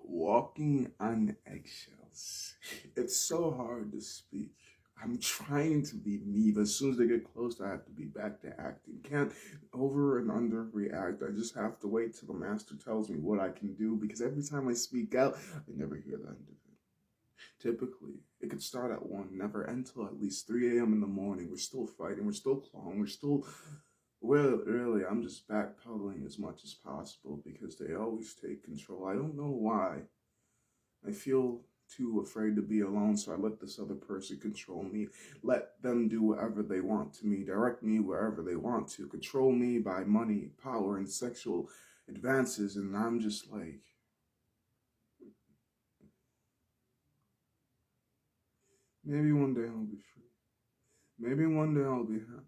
Walking on eggshells. It's so hard to speak. I'm trying to be me, but as soon as they get close, I have to be back to acting. Can't over and under react. I just have to wait till the master tells me what I can do because every time I speak out, I never hear the end of it. Typically, it could start at 1, never end till at least 3 a.m. in the morning. We're still fighting, we're still clawing, we're still. Well, really, I'm just backpedaling as much as possible because they always take control. I don't know why. I feel too afraid to be alone, so I let this other person control me. Let them do whatever they want to me, direct me wherever they want to, control me by money, power, and sexual advances, and I'm just like, maybe one day I'll be free. Maybe one day I'll be happy.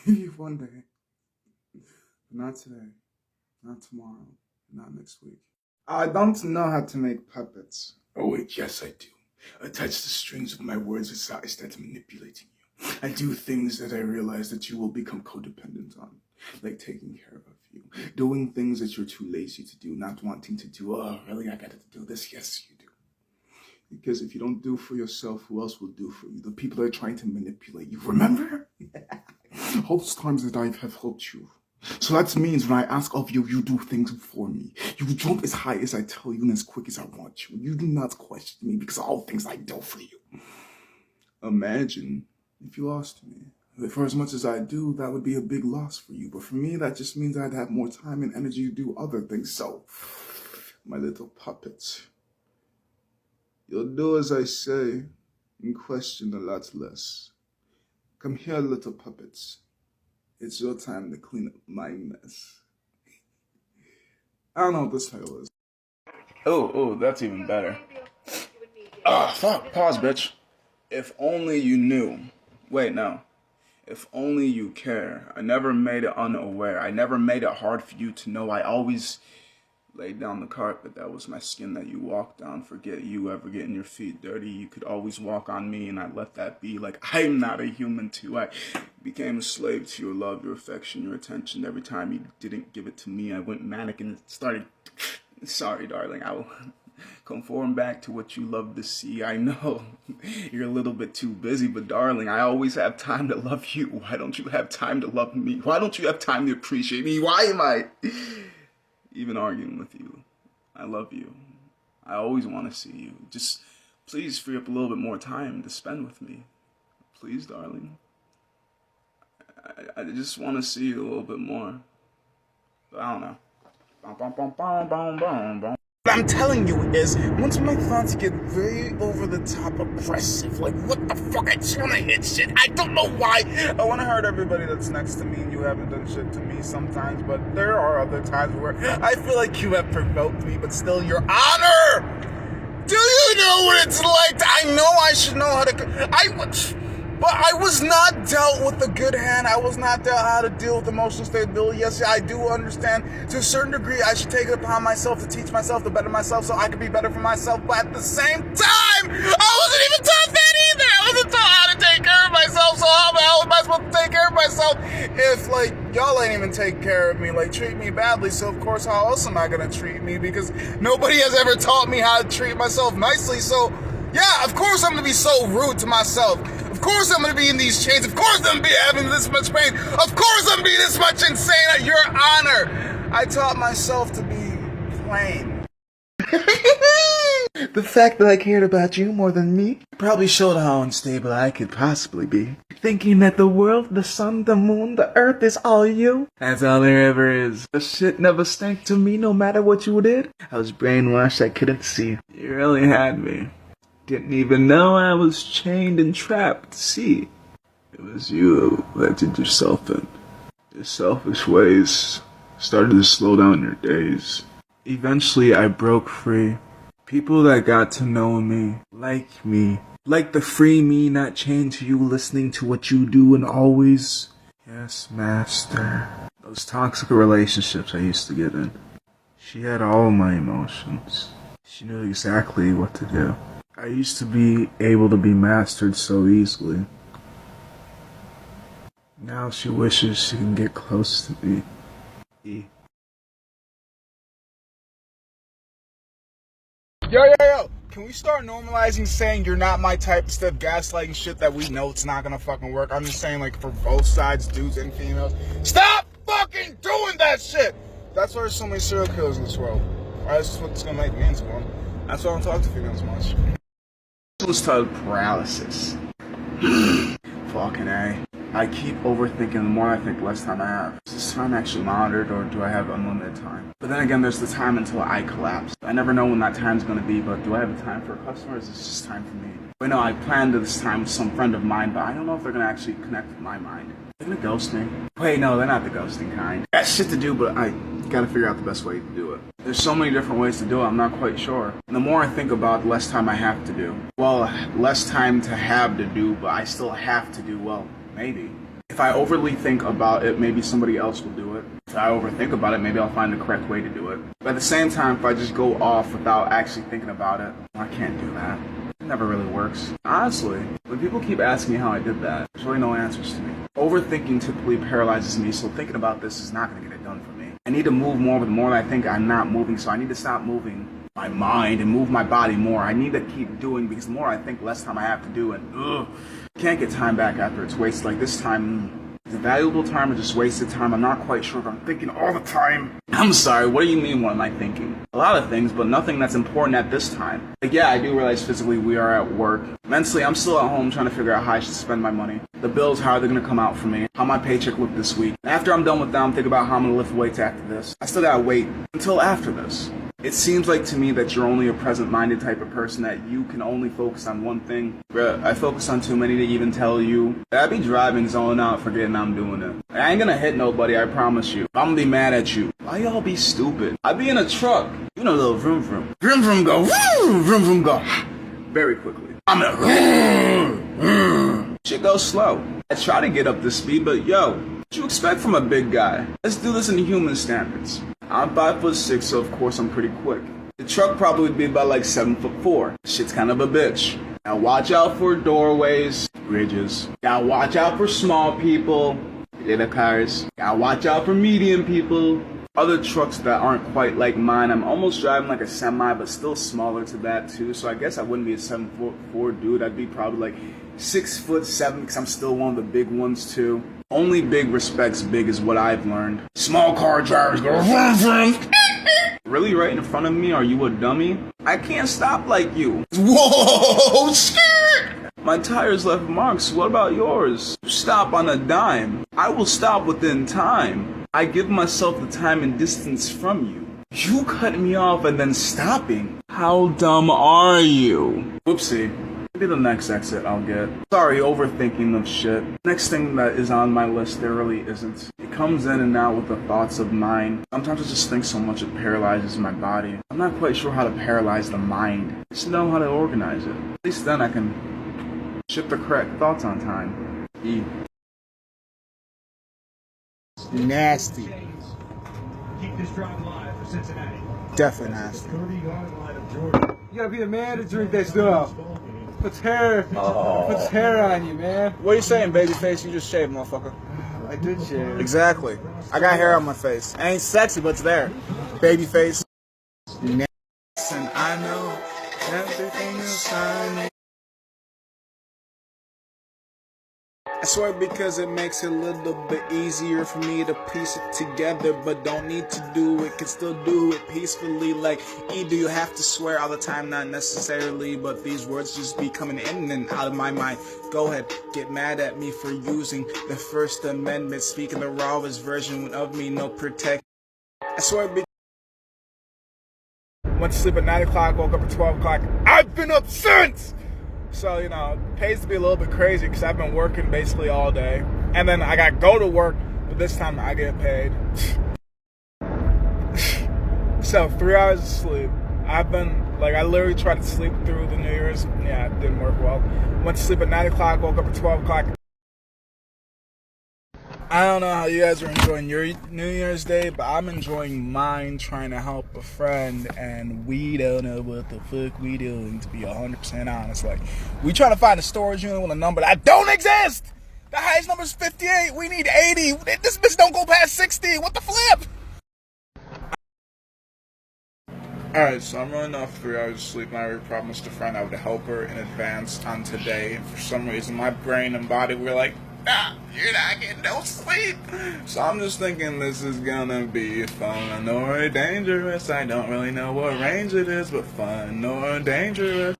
Maybe one day. But not today, not tomorrow, not next week. I don't know how to make puppets. Oh wait, yes I do. Attach the strings of my words with size that's manipulating you. I do things that I realize that you will become codependent on. Like taking care of you. Doing things that you're too lazy to do, not wanting to do. Oh, really? I gotta do this? Yes, you do. Because if you don't do for yourself, who else will do for you? The people that are trying to manipulate you. Remember? All those times that I have helped you. So that means when I ask of you, you do things for me. You jump as high as I tell you and as quick as I want you. You do not question me because of all things I do for you. Imagine if you lost me. For as much as I do, that would be a big loss for you. But for me, that just means I'd have more time and energy to do other things. So, my little puppet, you'll do as I say and question a lot less. Come here, little puppets. It's your time to clean up my mess. I don't know what this title is. Oh, that's even better. Fuck, pause, bitch. If only you knew. Wait, no. If only you care. I never made it unaware. I never made it hard for you to know. I always laid down the carpet. That was my skin that you walked on. Forget you ever getting your feet dirty. You could always walk on me and I let that be. Like, I'm not a human too. I became a slave to your love, your affection, your attention. Every time you didn't give it to me, I went manic and started... Sorry, darling. I will conform back to what you love to see. I know you're a little bit too busy, but darling, I always have time to love you. Why don't you have time to love me? Why don't you have time to appreciate me? Why am I even arguing with you? I love you. I always want to see you. Just please free up a little bit more time to spend with me. Please, darling. I just want to see you a little bit more. But I don't know. What I'm telling you is, once my thoughts get very over the top aggressive, like, what the fuck, I just wanna hit shit, I don't know why. I wanna hurt everybody that's next to me, and you haven't done shit to me sometimes, but there are other times where I feel like you have provoked me, but still, Your Honor! Do you know what it's like? I know I should know how to... But I was not dealt with a good hand. I was not dealt how to deal with emotional stability. Yes, I do understand to a certain degree I should take it upon myself to teach myself to better myself so I can be better for myself. But at the same time, I wasn't even taught that either. I wasn't taught how to take care of myself. So how the hell am I supposed to take care of myself if, like, y'all ain't even take care of me, like, treat me badly? So of course, how else am I gonna treat me? Because nobody has ever taught me how to treat myself nicely. So yeah, of course I'm gonna be so rude to myself. Of course I'm gonna be in these chains. Of course I'm gonna be having this much pain. Of course I'm gonna be this much insane at Your Honor. I taught myself to be plain. The fact that I cared about you more than me probably showed how unstable I could possibly be. Thinking that the world, the sun, the moon, the earth is all you. That's all there ever is. The shit never stank to me no matter what you did. I was brainwashed, I couldn't see. You really had me. Didn't even know I was chained and trapped. See, it was you that did yourself in. Your selfish ways started to slow down your days. Eventually, I broke free. People that got to know me, like the free me, not chained to you, listening to what you do and always. Yes, master. Those toxic relationships I used to get in. She had all my emotions. She knew exactly what to do. I used to be able to be mastered so easily. Now she wishes she can get close to me. Yo. Can we start normalizing saying you're not my type instead of gaslighting shit that we know it's not gonna fucking work? I'm just saying, like, for both sides, dudes and females. Stop fucking doing that shit! That's why there's so many serial killers in this world. Alright, this is what's gonna make me into one. That's why I don't talk to females much. This was titled Paralysis. Fucking A. I keep overthinking. The more I think, less time I have. Is this time actually monitored, or do I have unlimited time? But then again, there's the time until I collapse. I never know when that time's gonna be, but do I have a time for a customer, or is this just time for me? Wait, no, I planned this time with some friend of mine, but I don't know if they're gonna actually connect with my mind. They're gonna ghost me. Wait, no, they're not the ghosting kind. Got shit to do, but I gotta figure out the best way to do it. There's so many different ways to do it, I'm not quite sure. And the more I think about it, the less time I have to do. Well, less time to have to do, but I still have to do, well, maybe. If I overly think about it, maybe somebody else will do it. If I overthink about it, maybe I'll find the correct way to do it. But at the same time, if I just go off without actually thinking about it, I can't do that. It never really works. Honestly, when people keep asking me how I did that, there's really no answers to me. Overthinking typically paralyzes me, so thinking about this is not going to get it done for me. I need to move more, but the more I think I'm not moving, so I need to stop moving my mind and move my body more. I need to keep doing, because the more I think, less time I have to do, and can't get time back after it's wasted. Like this time, is it valuable time or just wasted time? I'm not quite sure if I'm thinking all the time. I'm sorry, what do you mean, what am I thinking? A lot of things, but nothing that's important at this time. Like, yeah, I do realize physically we are at work. Mentally, I'm still at home trying to figure out how I should spend my money. The bills, how are they gonna come out for me? How my paycheck look this week? And after I'm done with that, I'm thinking about how I'm gonna lift weights after this. I still gotta wait until after this. It seems like to me that you're only a present-minded type of person, that you can only focus on one thing. Bruh, I focus on too many to even tell you. I be driving, zoning out, forgetting I'm doing it. I ain't gonna hit nobody, I promise you. I'm gonna be mad at you. Why y'all be stupid? I be in a truck. You know, little vroom vroom. Vroom vroom go, vroom vroom vroom go. Very quickly. I'm in shit goes slow. I try to get up to speed, but yo, what you expect from a big guy? Let's do this in human standards. I'm 5'6", so of course I'm pretty quick. The truck probably would be about like 7'4". Shit's kind of a bitch. Now watch out for doorways, bridges. Gotta watch out for small people, little cars. Gotta watch out for medium people. Other trucks that aren't quite like mine. I'm almost driving like a semi, but still smaller to that too. So I guess I wouldn't be a 7'4" dude. I'd be probably like 6'7", because I'm still one of the big ones too. Only big respects big is what I've learned. Small car drivers go vroom vroom. Really, right in front of me? Are you a dummy? I can't stop like you. Whoa, shit! My tires left marks. What about yours? Stop on a dime. I will stop within time. I give myself the time and distance from you. You cut me off and then stopping. How dumb are you? Whoopsie. Maybe the next exit I'll get. Sorry, overthinking of shit. Next thing that is on my list, there really isn't. It comes in and out with the thoughts of mine. Sometimes I just think so much it paralyzes my body. I'm not quite sure how to paralyze the mind. I just know how to organize it. At least then I can ship the correct thoughts on time. Nasty. Keep this drive live for Cincinnati. Definitely nasty. You gotta be a man to drink that stuff. Puts hair on you, man. What are you saying, babyface? You just shaved, motherfucker. I did shave. Exactly. I got hair on my face. It ain't sexy, but it's there. Babyface. And I know everything is fine. I swear, because it makes it a little bit easier for me to piece it together, but don't need to do it, can still do it peacefully. Like, do you have to swear all the time? Not necessarily, but these words just be coming in and out of my mind. Go ahead, get mad at me for using the First Amendment, speaking the rawest version of me, no protect. I swear, went to sleep at 9 o'clock, woke up at 12 o'clock. I've been up since! So, you know, it pays to be a little bit crazy because I've been working basically all day. And then I got to go to work, but this time I get paid. So, 3 hours of sleep. I literally tried to sleep through the New Year's. Yeah, it didn't work well. Went to sleep at 9 o'clock, woke up at 12 o'clock. I don't know how you guys are enjoying your New Year's Day, but I'm enjoying mine trying to help a friend, and we don't know what the fuck we doing, to be 100% honest. Like, we trying to find a storage unit with a number that don't exist! The highest number is 58, we need 80, this bitch don't go past 60, what the flip? Alright, so I'm running off 3 hours of sleep, and I already promised a friend I would help her in advance on today. And for some reason, my brain and body were like, nah, you're not getting no sleep. So I'm just thinking this is gonna be fun or dangerous. I don't really know what range it is, but fun or dangerous.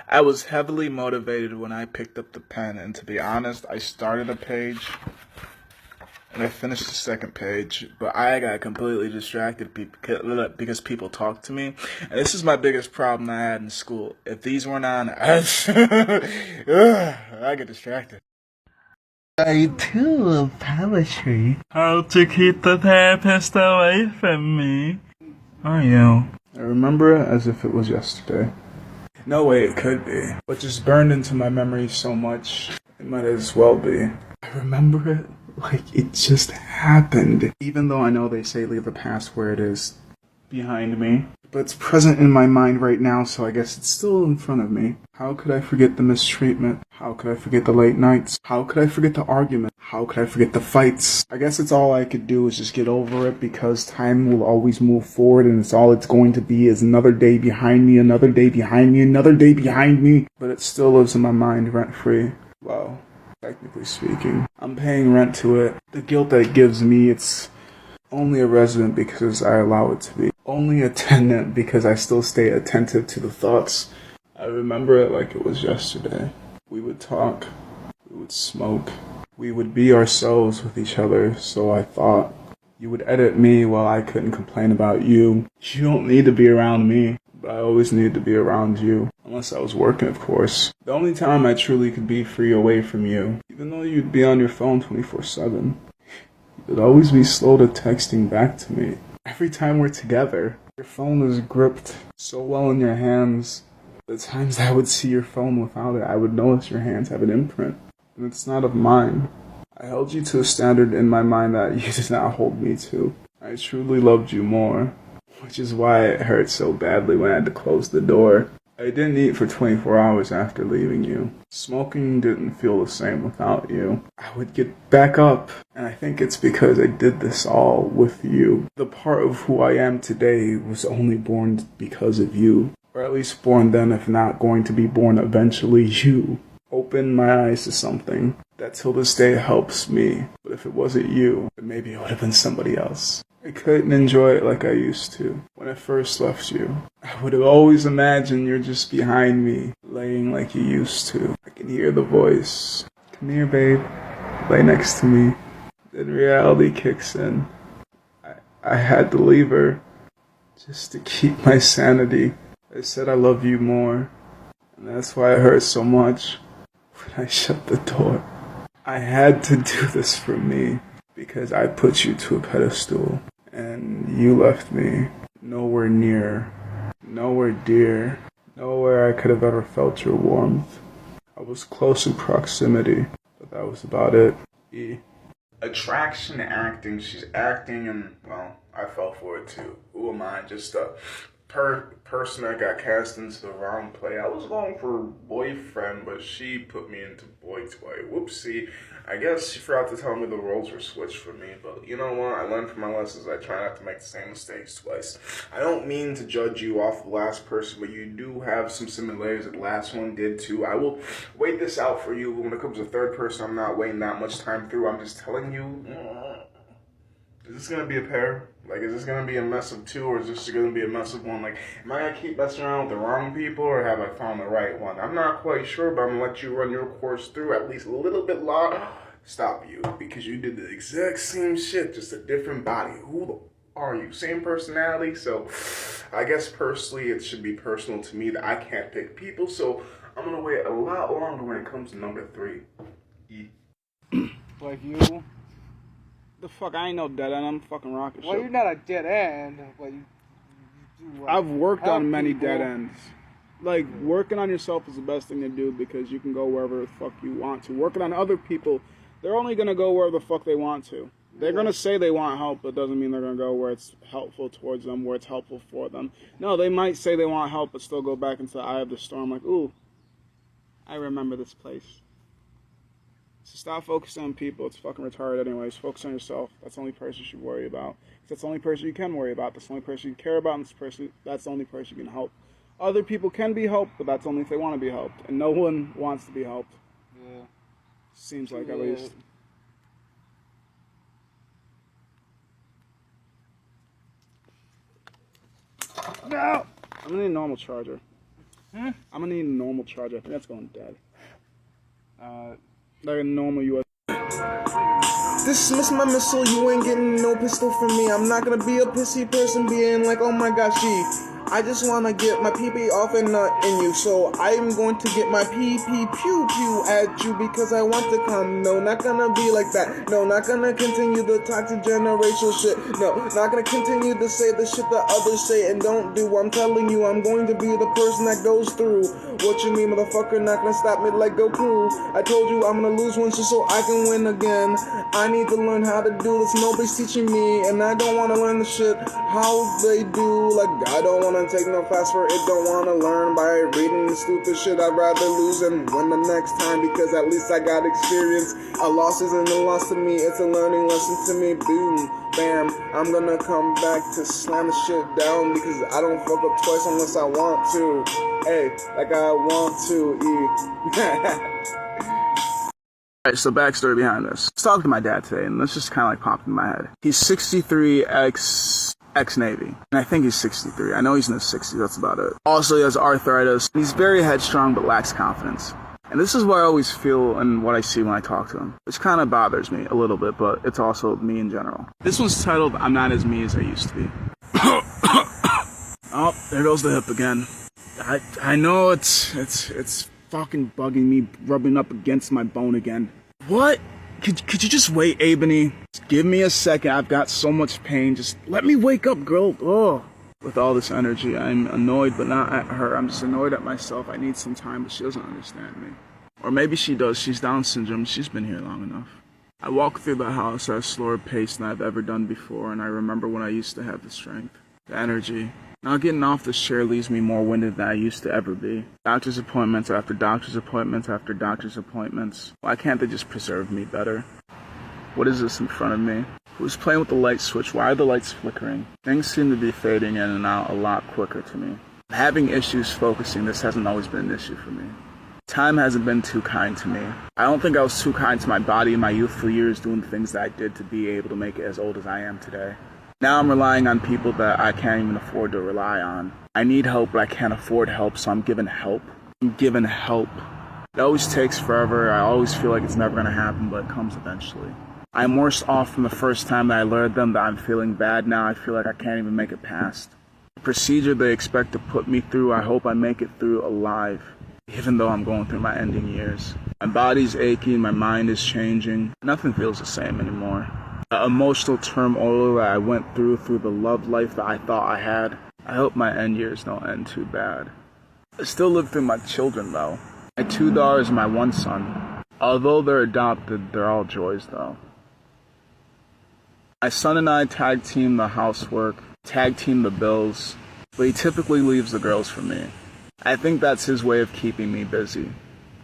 I was heavily motivated when I picked up the pen, and to be honest, I started a page and I finished the second page, but I got completely distracted because people talked to me. And this is my biggest problem I had in school. If these weren't on, I get distracted. I too love poetry. How to keep the therapist away from me. Are you? I remember it as if it was yesterday. No way it could be. But just burned into my memory so much, it might as well be. I remember it like it just happened. Even though I know they say leave the past where it is, behind me. But it's present in my mind right now, so I guess it's still in front of me. How could I forget the mistreatment? How could I forget the late nights? How could I forget the argument? How could I forget the fights? I guess it's all I could do is just get over it, because time will always move forward, and it's all it's going to be is another day behind me, another day behind me, another day behind me. But it still lives in my mind rent-free. Wow. Technically speaking, I'm paying rent to it. The guilt that it gives me, it's only a resident because I allow it to be. Only a tenant because I still stay attentive to the thoughts. I remember it like it was yesterday. We would talk. We would smoke. We would be ourselves with each other, so I thought. You would edit me while I couldn't complain about you. You don't need to be around me, but I always needed to be around you. Unless I was working, of course. The only time I truly could be free away from you, even though you'd be on your phone 24/7, you'd always be slow to texting back to me. Every time we're together, your phone is gripped so well in your hands. The times I would see your phone without it, I would notice your hands have an imprint. And it's not of mine. I held you to a standard in my mind that you did not hold me to. I truly loved you more, which is why it hurt so badly when I had to close the door. I didn't eat for 24 hours after leaving you. Smoking didn't feel the same without you. I would get back up, and I think it's because I did this all with you. The part of who I am today was only born because of you. Or at least born then, if not going to be born eventually. You opened my eyes to something that till this day helps me. But if it wasn't you, then maybe it would have been somebody else. I couldn't enjoy it like I used to when I first left you. I would have always imagined you're just behind me, laying like you used to. I can hear the voice. Come here, babe. Lay next to me. Then reality kicks in. I had to leave her just to keep my sanity. I said I love you more, and that's why it hurt so much when I shut the door. I had to do this for me, because I put you to a pedestal, and you left me nowhere near, nowhere dear, nowhere I could have ever felt your warmth. I was close in proximity, but that was about it. Attraction acting, she's acting, and, well, I fell for it too. Who am I? Just a person that got cast into the wrong play. I was going for boyfriend, but she put me into boy toy. Whoopsie. I guess she forgot to tell me the roles were switched for me, but you know what? I learned from my lessons. I try not to make the same mistakes twice. I don't mean to judge you off the last person, but you do have some similarities that the last one did too. I will wait this out for you. When it comes to third person, I'm not waiting that much time through. I'm just telling you, is this gonna be a pair? Like, is this gonna be a mess of two, or is this gonna be a mess of one? Like, am I gonna keep messing around with the wrong people, or have I found the right one? I'm not quite sure, but I'm gonna let you run your course through at least a little bit long. Stop you, because you did the exact same shit, just a different body. Who are you? Same personality, so I guess personally it should be personal to me that I can't pick people, so I'm gonna wait a lot longer when it comes to number 3. Like you? The fuck, I ain't no dead end, I'm fucking rocket ship. Well, you're not a dead end, but you do. I've worked help on many people. dead ends. Like, working on yourself is the best thing to do, because you can go wherever the fuck you want to. Working on other people, they're only gonna go where the fuck they want to. They're gonna say they want help, but doesn't mean they're gonna go where it's helpful towards them, where it's helpful for them. No, they might say they want help, but still go back into the eye of the storm like, ooh, I remember this place. So stop focusing on people. It's fucking retarded anyways. Focus on yourself. That's the only person you should worry about. That's the only person you can worry about. That's the only person you care about, and that's the only person you can help. Other people can be helped, but that's only if they want to be helped. And no one wants to be helped. Yeah. Seems like, at least. No! I'm gonna need a normal charger. I'm gonna need a normal charger. I think that's going dead. Like a normal USB. Dismiss my missile, you ain't getting no pistol from me. I'm not gonna be a pissy person being like, oh my gosh, I just wanna get my pee-pee off and nut in you. So I'm going to get my pee-pee pew-pew at you because I want to come. No, not gonna be like that. No, not gonna continue the toxic generational shit. No, not gonna continue to say the shit that others say and don't do. I'm telling you, I'm going to be the person that goes through. What you mean, motherfucker? Not gonna stop me like Goku. I told you I'm gonna lose once just so I can win again. I need to learn how to do this. Nobody's teaching me, and I don't wanna learn the shit how they do. Like, I don't wanna take no class for it. Don't wanna learn by reading the stupid shit. I'd rather lose and win the next time because at least I got experience. A loss isn't a loss to me. It's a learning lesson to me. Boom, bam. I'm gonna come back to slam the shit down because I don't fuck up twice unless I want to. Hey, like I want to Alright, so backstory behind this. I was talking to my dad today, and this just kind of like popped in my head. He's 63, ex-Navy. And I think he's 63. I know he's in his 60s, that's about it. Also, he has arthritis. He's very headstrong, but lacks confidence. And this is what I always feel and what I see when I talk to him. Which kind of bothers me a little bit, but it's also me in general. This one's titled, I'm Not As Me As I Used to Be. Oh, there goes the hip again. I know it's fucking bugging me, rubbing up against my bone again. What? Could you just wait, Ebony? Just give me a second. I've got so much pain. Just let me wake up, girl. Oh. With all this energy, I'm annoyed, but not at her. I'm just annoyed at myself. I need some time, but she doesn't understand me. Or maybe she does. She's Down syndrome. She's been here long enough. I walk through the house at a slower pace than I've ever done before, and I remember when I used to have the strength, the energy. Now getting off this chair leaves me more winded than I used to ever be. Doctor's appointments after doctor's appointments after doctor's appointments. Why can't they just preserve me better? What is this in front of me? Who's playing with the light switch? Why are the lights flickering? Things seem to be fading in and out a lot quicker to me. Having issues focusing, this hasn't always been an issue for me. Time hasn't been too kind to me. I don't think I was too kind to my body in my youthful years doing the things that I did to be able to make it as old as I am today. Now I'm relying on people that I can't even afford to rely on. I need help, but I can't afford help, so I'm given help. I'm given help. It always takes forever. I always feel like it's never going to happen, but it comes eventually. I'm worse off from the first time that I lured them that I'm feeling bad now. I feel like I can't even make it past. The procedure they expect to put me through, I hope I make it through alive, even though I'm going through my ending years. My body's aching, my mind is changing. Nothing feels the same anymore. The emotional turmoil that I went through the love life that I thought I had. I hope my end years don't end too bad. I still live through my children though. My 2 daughters and my 1 son. Although they're adopted, they're all joys though. My son and I tag team the housework, tag team the bills, but he typically leaves the girls for me. I think that's his way of keeping me busy.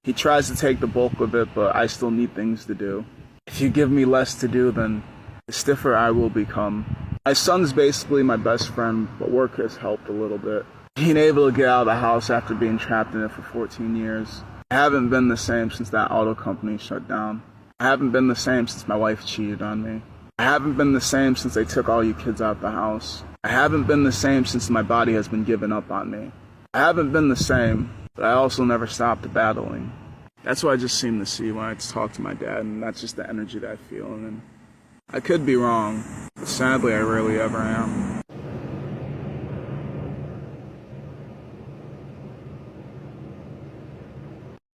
He tries to take the bulk of it, but I still need things to do. If you give me less to do, then the stiffer I will become. My son's basically my best friend, but work has helped a little bit. Being able to get out of the house after being trapped in it for 14 years. I haven't been the same since that auto company shut down. I haven't been the same since my wife cheated on me. I haven't been the same since they took all you kids out of the house. I haven't been the same since my body has been giving up on me. I haven't been the same, but I also never stopped battling. That's what I just seem to see when I talk to my dad, and that's just the energy that I feel. And I could be wrong, but sadly I rarely ever am.